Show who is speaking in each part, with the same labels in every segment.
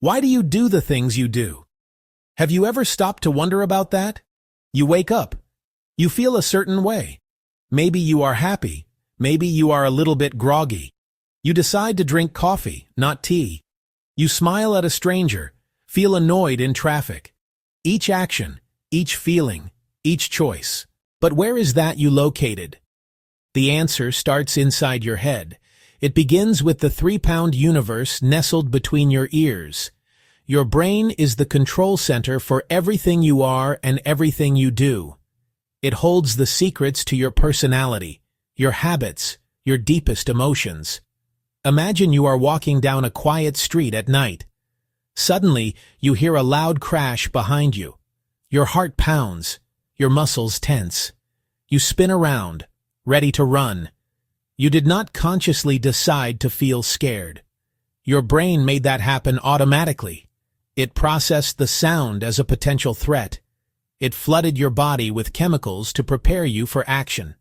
Speaker 1: Why do you do the things you do? Have you ever stopped to wonder about that? You wake up. You feel a certain way. Maybe you are happy. Maybe you are a little bit groggy. You decide to drink coffee, not tea. You smile at a stranger, feel annoyed in traffic. Each action, each feeling, each choice. But where is that you located? The answer starts inside your head. It begins with the 3-pound universe nestled between your ears. Your brain is the control center for everything you are and everything you do. It holds the secrets to your personality, your habits, your deepest emotions. Imagine you are walking down a quiet street at night. Suddenly, you hear a loud crash behind you. Your heart pounds, your muscles tense. You spin around, ready to run. You did not consciously decide to feel scared. Your brain made that happen automatically. It processed the sound as a potential threat. It flooded your body with chemicals to prepare you for action.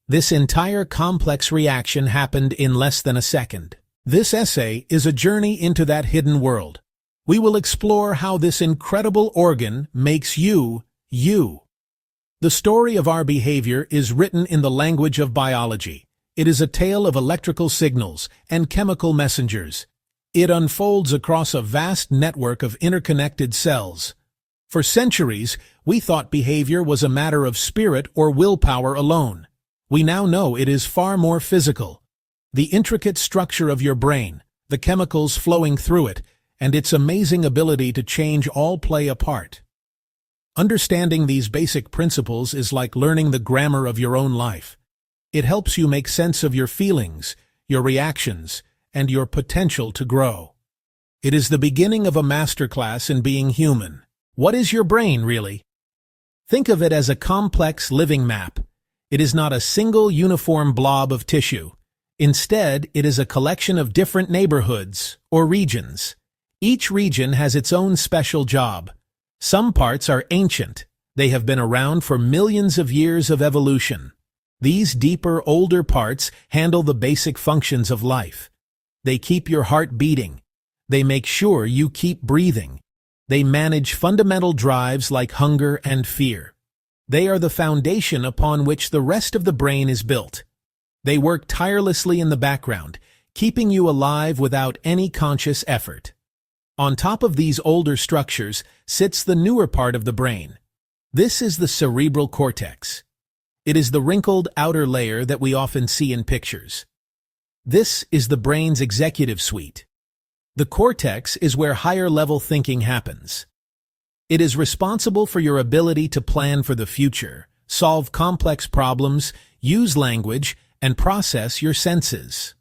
Speaker 1: This entire complex reaction happened in less than a second. This essay is a journey into that hidden world. We will explore how this incredible organ makes you, you. The story of our behavior is written in the language of biology. It is a tale of electrical signals and chemical messengers. It unfolds across a vast network of interconnected cells. For centuries, we thought behavior was a matter of spirit or willpower alone. We now know it is far more physical. The intricate structure of your brain, the chemicals flowing through it, and its amazing ability to change all play a part. Understanding these basic principles is like learning the grammar of your own life. It helps you make sense of your feelings, your reactions, and your potential to grow. It is the beginning of a masterclass in being human. What is your brain, really? Think of it as a complex living map. It is not a single uniform blob of tissue. Instead, it is a collection of different neighborhoods, or regions. Each region has its own special job. Some parts are ancient. They have been around for millions of years of evolution. These deeper, older parts handle the basic functions of life. They keep your heart beating. They make sure you keep breathing. They manage fundamental drives like hunger and fear. They are the foundation upon which the rest of the brain is built. They work tirelessly in the background, keeping you alive without any conscious effort. On top of these older structures sits the newer part of the brain. This is the cerebral cortex. It is the wrinkled outer layer that we often see in pictures. This is the brain's executive suite. The cortex is where higher-level thinking happens. It is responsible for your ability to plan for the future, solve complex problems, use language, and process your senses.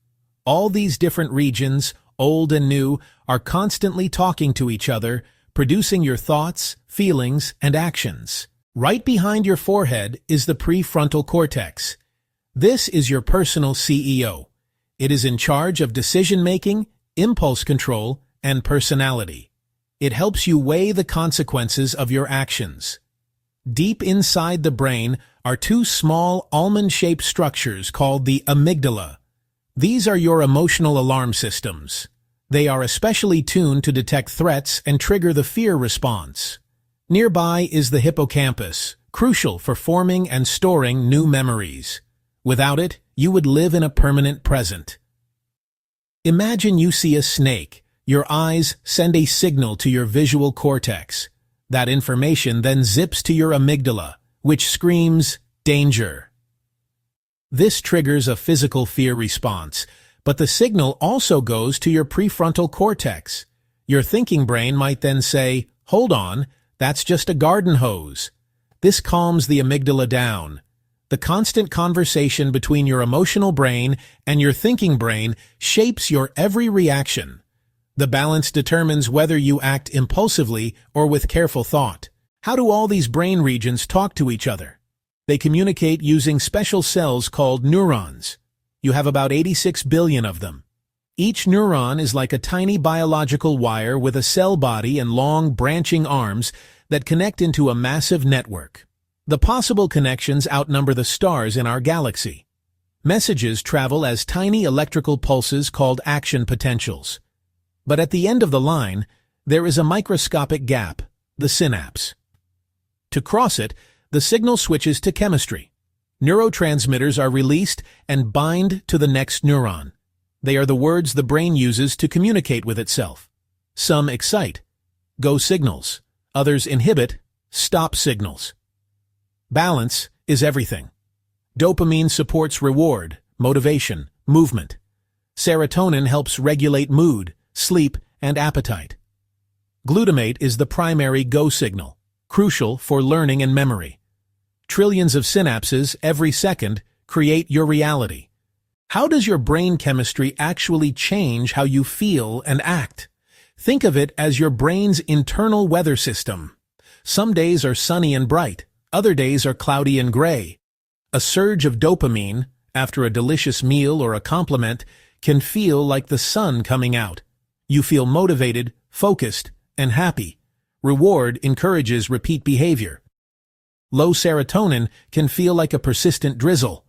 Speaker 1: All these different regions, old and new, are constantly talking to each other, producing your thoughts, feelings, and actions. Right behind your forehead is the prefrontal cortex. This is your personal CEO. It is in charge of decision-making, impulse control, and personality. It helps you weigh the consequences of your actions. Deep inside the brain are two small almond-shaped structures called the amygdala. These are your emotional alarm systems. They are especially tuned to detect threats and trigger the fear response. Nearby is the hippocampus, crucial for forming and storing new memories. Without it, you would live in a permanent present. Imagine you see a snake. Your eyes send a signal to your visual cortex. That information then zips to your amygdala, which screams, "Danger." This triggers a physical fear response, but the signal also goes to your prefrontal cortex. Your thinking brain might then say, "Hold on, that's just a garden hose." This calms the amygdala down. The constant conversation between your emotional brain and your thinking brain shapes your every reaction. The balance determines whether you act impulsively or with careful thought. How do all these brain regions talk to each other? They communicate using special cells called neurons. You have about 86 billion of them. Each neuron is like a tiny biological wire with a cell body and long branching arms that connect into a massive network. The possible connections outnumber the stars in our galaxy. Messages travel as tiny electrical pulses called action potentials. But at the end of the line, there is a microscopic gap, the synapse. To cross it, the signal switches to chemistry. Neurotransmitters are released and bind to the next neuron. They are the words the brain uses to communicate with itself. Some excite, go signals. Others inhibit, stop signals. Balance is everything. Dopamine supports reward, motivation, movement. Serotonin helps regulate mood, sleep, and appetite. Glutamate is the primary go signal, crucial for learning and memory. Trillions of synapses every second create your reality. How does your brain chemistry actually change how you feel and act? Think of it as your brain's internal weather system. Some days are sunny and bright, other days are cloudy and gray. A surge of dopamine, after a delicious meal or a compliment, can feel like the sun coming out. You feel motivated, focused, and happy. Reward encourages repeat behavior. Low serotonin can feel like a persistent drizzle,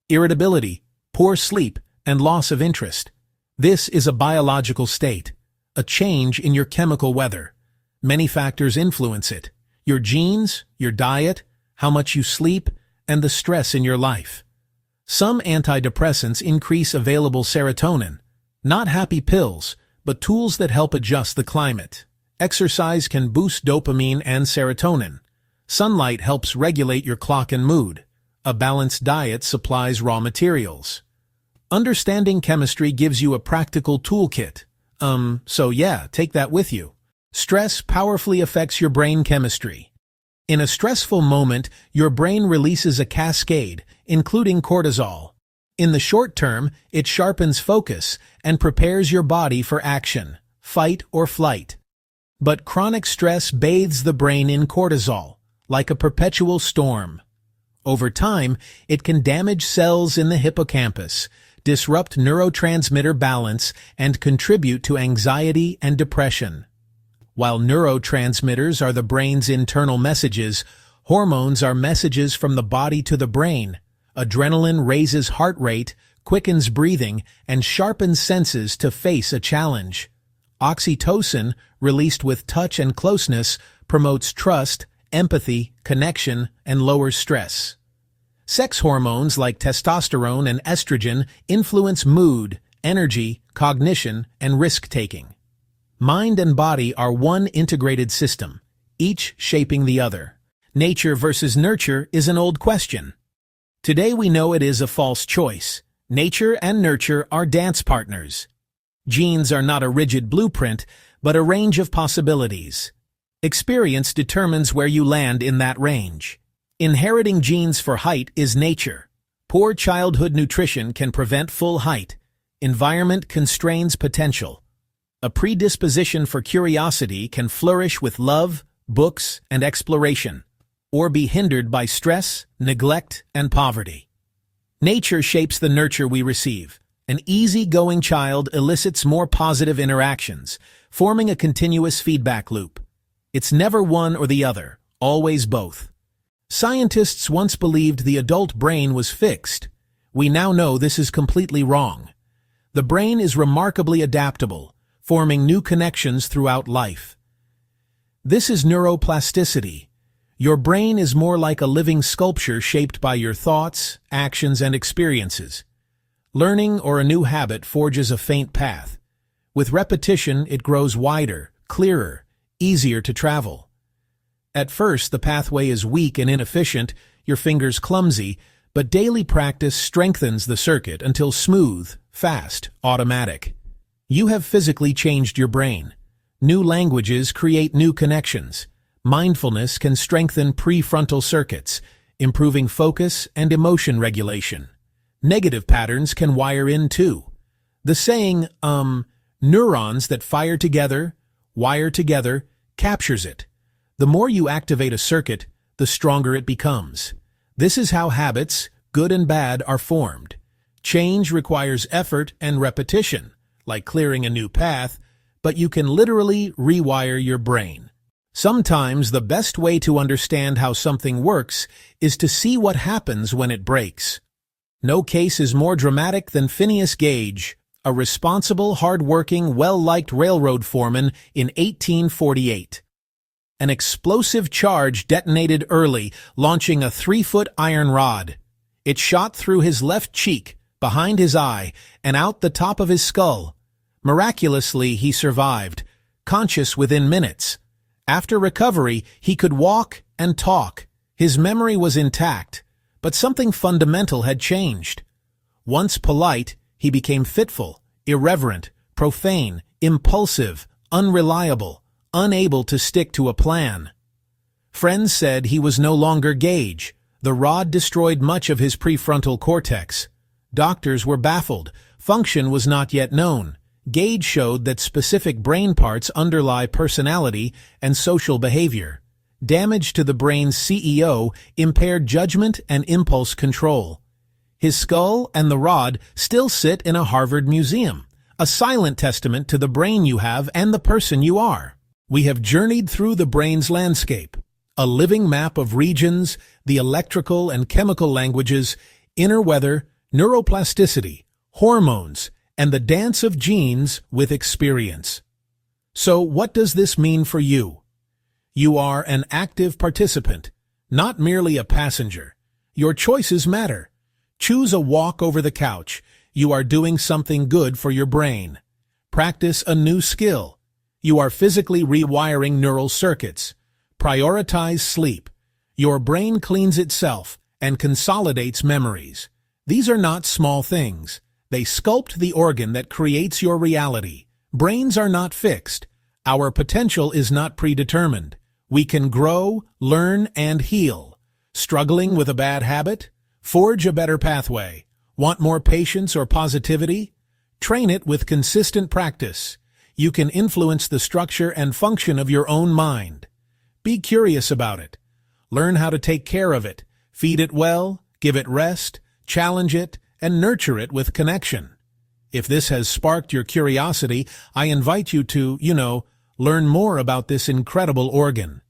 Speaker 1: irritability, poor sleep, and loss of interest. This is a biological state, a change in your chemical weather. Many factors influence it: your genes, your diet, how much you sleep, and the stress in your life. Some antidepressants increase available serotonin, not happy pills, but tools that help adjust the climate. Exercise can boost dopamine and serotonin. Sunlight helps regulate your clock and mood. A balanced diet supplies raw materials. Understanding chemistry gives you a practical toolkit. So yeah, take that with you. Stress powerfully affects your brain chemistry. In a stressful moment, your brain releases a cascade, including cortisol. In the short term, it sharpens focus and prepares your body for action, fight or flight. But chronic stress bathes the brain in cortisol, like a perpetual storm. Over time, it can damage cells in the hippocampus, disrupt neurotransmitter balance, and contribute to anxiety and depression. While neurotransmitters are the brain's internal messages, hormones are messages from the body to the brain. Adrenaline raises heart rate, quickens breathing, and sharpens senses to face a challenge. Oxytocin, released with touch and closeness, promotes trust, empathy, connection, and lowers stress. Sex hormones like testosterone and estrogen influence mood, energy, cognition, and risk-taking. Mind and body are one integrated system, each shaping the other. Nature versus nurture is an old question. Today we know it is a false choice. Nature and nurture are dance partners. Genes are not a rigid blueprint, but a range of possibilities. Experience determines where you land in that range. Inheriting genes for height is nature. Poor childhood nutrition can prevent full height. Environment constrains potential. A predisposition for curiosity can flourish with love, books, and exploration, or be hindered by stress, neglect, and poverty. Nature shapes the nurture we receive. An easy-going child elicits more positive interactions, forming a continuous feedback loop. It's never one or the other, always both. Scientists once believed the adult brain was fixed. We now know this is completely wrong. The brain is remarkably adaptable, forming new connections throughout life. This is neuroplasticity. Your brain is more like a living sculpture shaped by your thoughts, actions, and experiences. Learning or a new habit forges a faint path. With repetition, it grows wider, clearer, easier to travel. At first, the pathway is weak and inefficient, your fingers clumsy, but daily practice strengthens the circuit until smooth, fast, automatic. You have physically changed your brain. New languages create new connections. Mindfulness can strengthen prefrontal circuits, improving focus and emotion regulation. Negative patterns can wire in too. The saying, neurons that fire together, wire together, captures it. The more you activate a circuit, the stronger it becomes. This is how habits, good and bad, are formed. Change requires effort and repetition, like clearing a new path, but you can literally rewire your brain. Sometimes the best way to understand how something works is to see what happens when it breaks. No case is more dramatic than Phineas Gage, a responsible, hard-working, well-liked railroad foreman in 1848. An explosive charge detonated early, launching a 3-foot iron rod. It shot through his left cheek, behind his eye, and out the top of his skull. Miraculously, he survived, conscious within minutes. After recovery, he could walk and talk. His memory was intact, but something fundamental had changed. Once polite, he became fitful, irreverent, profane, impulsive, unreliable, unable to stick to a plan. Friends said he was no longer Gage. The rod destroyed much of his prefrontal cortex. Doctors were baffled. Function was not yet known. Gage showed that specific brain parts underlie personality and social behavior. Damage to the brain's CEO impaired judgment and impulse control. His skull and the rod still sit in a Harvard museum, a silent testament to the brain you have and the person you are. We have journeyed through the brain's landscape, a living map of regions, the electrical and chemical languages, inner weather, neuroplasticity, hormones, and the dance of genes with experience. So what does this mean for you? You are an active participant, not merely a passenger. Your choices matter. Choose a walk over the couch. You are doing something good for your brain. Practice a new skill. You are physically rewiring neural circuits. Prioritize sleep. Your brain cleans itself and consolidates memories. These are not small things. They sculpt the organ that creates your reality. Brains are not fixed. Our potential is not predetermined. We can grow, learn, and heal. Struggling with a bad habit? Forge a better pathway. Want more patience or positivity? Train it with consistent practice. You can influence the structure and function of your own mind. Be curious about it. Learn how to take care of it. Feed it well, give it rest, challenge it, and nurture it with connection. If this has sparked your curiosity, I invite you to, learn more about this incredible organ.